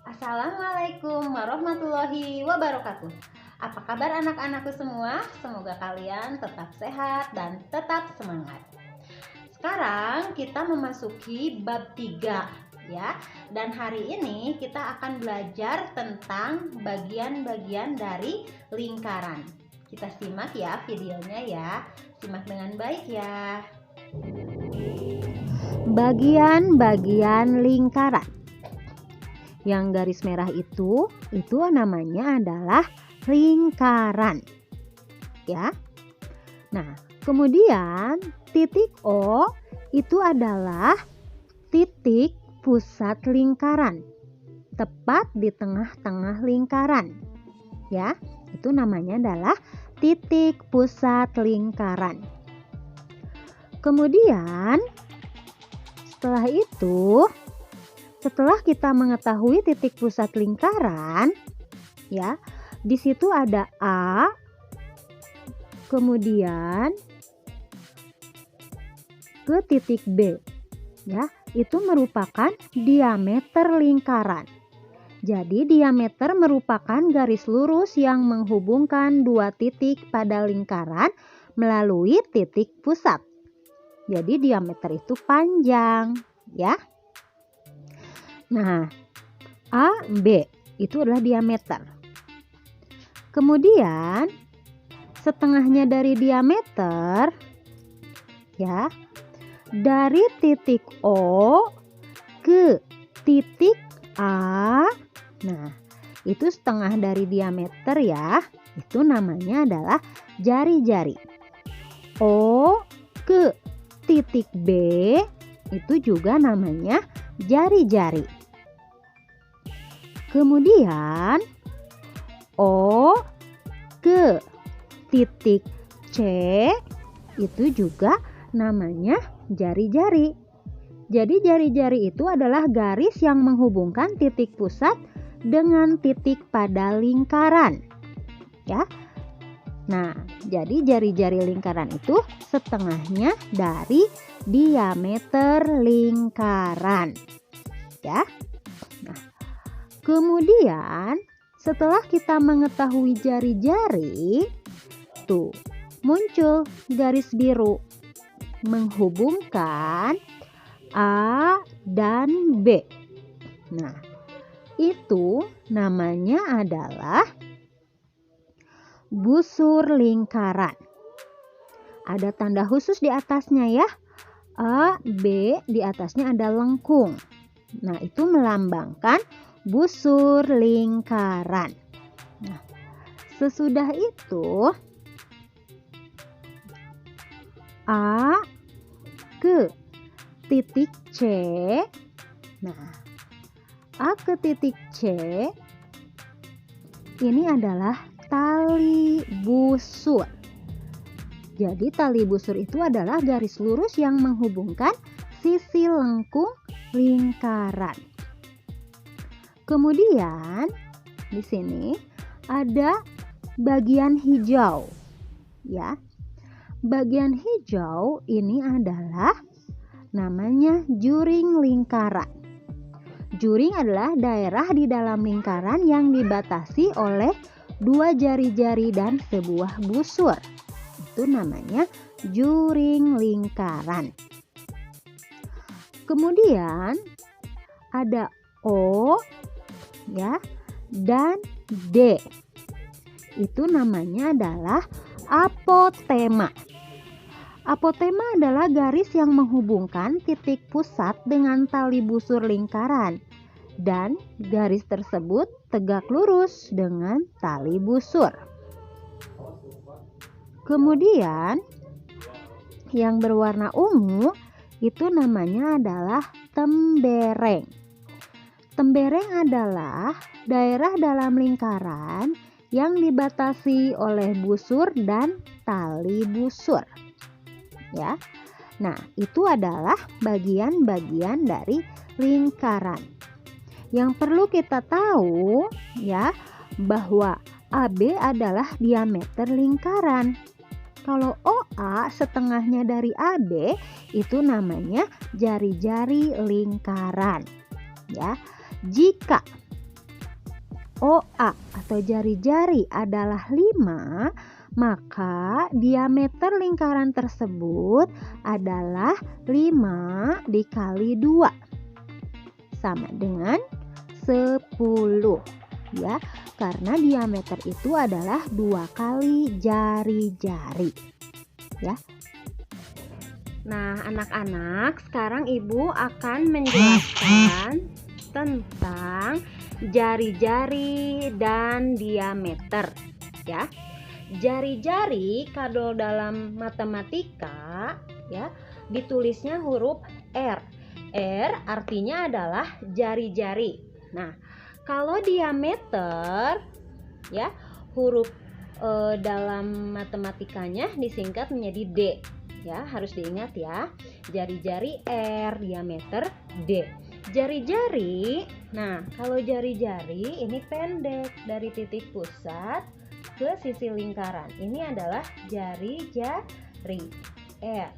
Assalamualaikum warahmatullahi wabarakatuh. Apa kabar anak-anakku semua? Semoga kalian tetap sehat dan tetap semangat. Sekarang kita memasuki bab 3 ya. Dan hari ini kita akan belajar tentang bagian-bagian dari lingkaran. Kita simak ya videonya ya. Simak dengan baik ya. Bagian-bagian lingkaran. Yang garis merah itu namanya adalah lingkaran. Ya. Nah, kemudian titik O itu adalah titik pusat lingkaran. Tepat di tengah-tengah lingkaran. Ya, itu namanya adalah titik pusat lingkaran. Kemudian setelah kita mengetahui titik pusat lingkaran, ya, di situ ada A, kemudian ke titik B, ya, itu merupakan diameter lingkaran. Jadi diameter merupakan garis lurus yang menghubungkan dua titik pada lingkaran melalui titik pusat. Jadi diameter itu panjang, ya. Nah, AB itu adalah diameter. Kemudian setengahnya dari diameter, ya, dari titik O ke titik A. Nah, itu setengah dari diameter ya. Itu namanya adalah jari-jari. O ke titik B itu juga namanya jari-jari. Kemudian O ke titik C itu juga namanya jari-jari. Jadi jari-jari itu adalah garis yang menghubungkan titik pusat dengan titik pada lingkaran. Ya. Nah, jadi jari-jari lingkaran itu setengahnya dari diameter lingkaran. Ya. Nah, kemudian setelah kita mengetahui jari-jari, tuh muncul garis biru menghubungkan A dan B. Nah, itu namanya adalah busur lingkaran. Ada tanda khusus di atasnya ya. A, B, di atasnya ada lengkung. Nah, itu melambangkan busur lingkaran. Nah, sesudah itu A ke titik C. Nah, A ke titik C ini adalah tali busur. Jadi tali busur itu adalah garis lurus yang menghubungkan sisi lengkung lingkaran. Kemudian di sini ada bagian hijau. Ya. Bagian hijau ini adalah namanya juring lingkaran. Juring adalah daerah di dalam lingkaran yang dibatasi oleh dua jari-jari dan sebuah busur. Itu namanya juring lingkaran. Kemudian ada O, ya, dan D. Itu namanya adalah apotema. Apotema adalah garis yang menghubungkan titik pusat dengan tali busur lingkaran. Dan garis tersebut tegak lurus dengan tali busur. Kemudian yang berwarna ungu itu namanya adalah tembereng. Tembereng adalah daerah dalam lingkaran yang dibatasi oleh busur dan tali busur. Ya. Nah, itu adalah bagian-bagian dari lingkaran. Yang perlu kita tahu ya, bahwa AB adalah diameter lingkaran. Kalau OA setengahnya dari AB itu namanya jari-jari lingkaran. Ya, jika OA atau jari-jari adalah 5, maka diameter lingkaran tersebut adalah 5 dikali 2 sama dengan 10 ya, karena diameter itu adalah 2 kali jari-jari ya. Nah, anak-anak, sekarang Ibu akan menjelaskan tentang jari-jari dan diameter ya. Jari-jari kalau dalam matematika ya ditulisnya huruf R. R artinya adalah jari-jari. Nah, kalau diameter ya huruf dalam matematikanya disingkat menjadi D. Ya, harus diingat ya. Jari-jari R, diameter D. Jari-jari, nah kalau jari-jari ini pendek dari titik pusat ke sisi lingkaran. Ini adalah jari-jari R.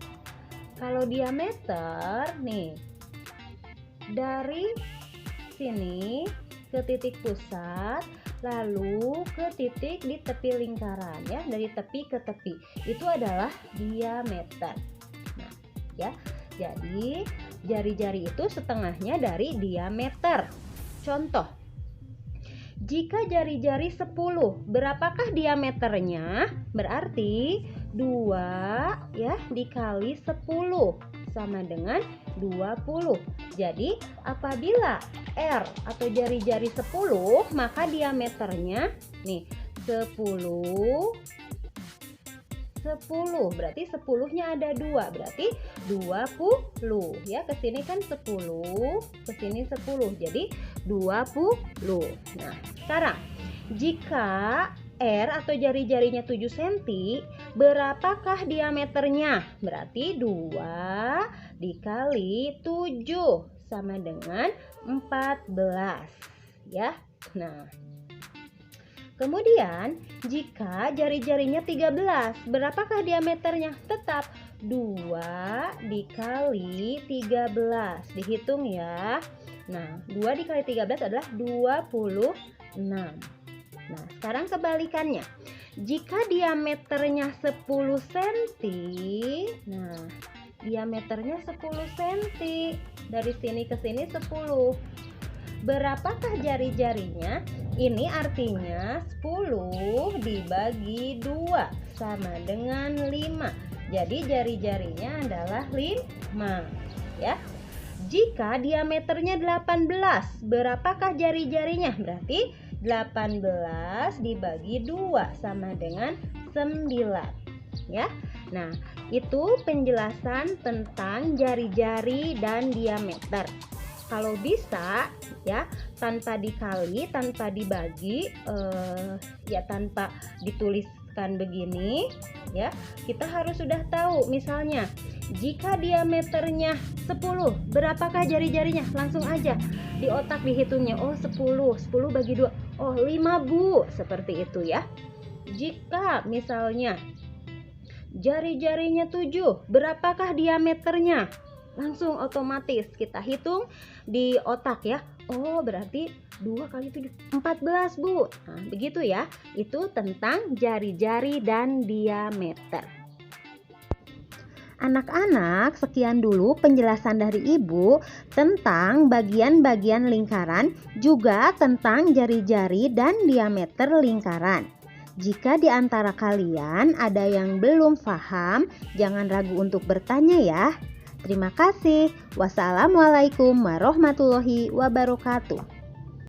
Kalau diameter nih dari sini ke titik pusat lalu ke titik di tepi lingkaran ya, dari tepi ke tepi. Itu adalah diameter. Nah, ya. Jadi, jari-jari itu setengahnya dari diameter. Contoh. Jika jari-jari 10, berapakah diameternya? Berarti 2 ya dikali 10 sama dengan 20. Jadi apabila R atau jari-jari 10, maka diameternya nih 10 berarti 10-nya ada 2, berarti 20 ya. Kesini kan 10, kesini 10, jadi 20. Nah, sekarang jika R atau jari-jarinya 7 cm, berapakah diameternya? Berarti 2 dikali 7 sama dengan 14 ya. Nah, kemudian jika jari-jarinya 13, berapakah diameternya? Tetap 2 dikali 13. Dihitung ya. Nah, 2 dikali 13 adalah 26. Nah, sekarang kebalikannya. Jika diameternya 10 cm, nah, diameternya 10 cm. Dari sini ke sini 10. Berapakah jari-jarinya? Ini artinya 10 dibagi 2 sama dengan 5. Jadi jari-jarinya adalah 5 ya. Jika diameternya 18, berapakah jari-jarinya? Berarti 18 dibagi 2 sama dengan 9 ya. Nah, itu penjelasan tentang jari-jari dan diameter. Kalau bisa ya tanpa dikali, tanpa dibagi, ya tanpa dituliskan begini ya, kita harus sudah tahu. Misalnya jika diameternya 10, berapakah jari-jarinya? Langsung aja di otak dihitungnya. Oh 10 bagi 2, oh 5 Bu, seperti itu ya. Jika misalnya jari-jarinya 7, berapakah diameternya? Langsung otomatis kita hitung di otak ya. Oh berarti 2 kali 7, 14 Bu. Nah begitu ya. Itu tentang jari-jari dan diameter. Anak-anak, sekian dulu penjelasan dari Ibu tentang bagian-bagian lingkaran, juga tentang jari-jari dan diameter lingkaran. Jika di antara kalian ada yang belum paham, jangan ragu untuk bertanya ya. Terima kasih. Wassalamualaikum warahmatullahi wabarakatuh.